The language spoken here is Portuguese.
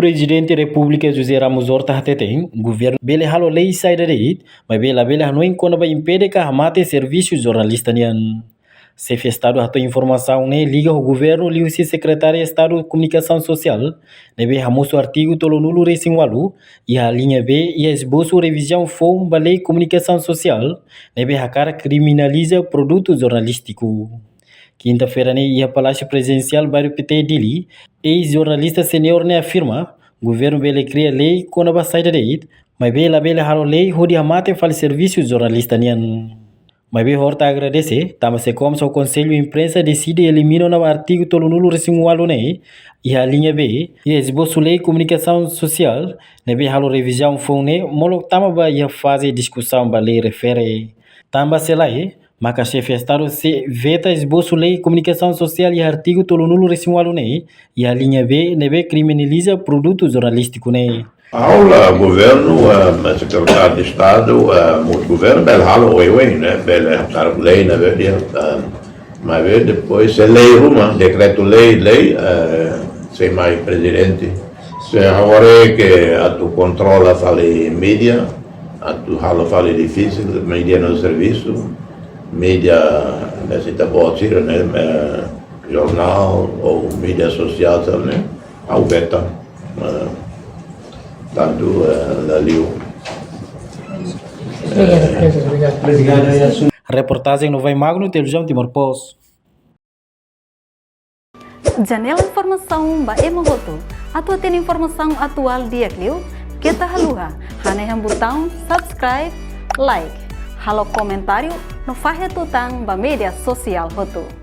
Presidente da República José Ramos Horta tem governo bele halo lei saída de mas bela hanoin quando vai impede que amate serviços jornalista nian. Chefe Estado a informação né liga o governo liu se secretário de Estado de Comunicação Social nebe hamoso artigo tolo nulo recém walu e a linha B e esboço revisão fom ba lei comunicação social nebe a cara criminaliza produto jornalístico. Quinta-feira, ia Palácio Presidencial bairro PT Dili, ex-jornalista senior afirma, governo bele cria lei quando a saída de mas bela halo lei rodi amate fale serviços jornalista nian. Mas bem horta agradece, se como o Conselho de Imprensa decide eliminar o artigo tolo nulo resimualo e a linha B, e esboço lei comunicação social, nebe halo revisão fone, molo tama ia fazer discussão ba lei refere. Tamba se lá mas a chefe Estado se veta esboço lei comunicação social e artigo tolo nulo resimualo e a linha B nebe criminaliza produto jornalístico Aula, governo, secretário de Estado, muito governo, bel halo, né, bel lei, na verdade, mas depois se lei uma, decreto lei, sem mais presidente, se agora que a tu controla fale mídia, a tu halo fale difícil, mídia no serviço, mídia necessita boa tira, né, jornal ou mídia social, né, ao beta. Tanto Laliu. Obrigado. Reportagem no Vai Magno, televisão Timor Post. Janela informação ba Emogoto. Atua tem informação atual dia Clio. Kita haluha. Hanehan botão subscribe, like. Halo comentário no Fahia Tutang ba media sosial Hoto.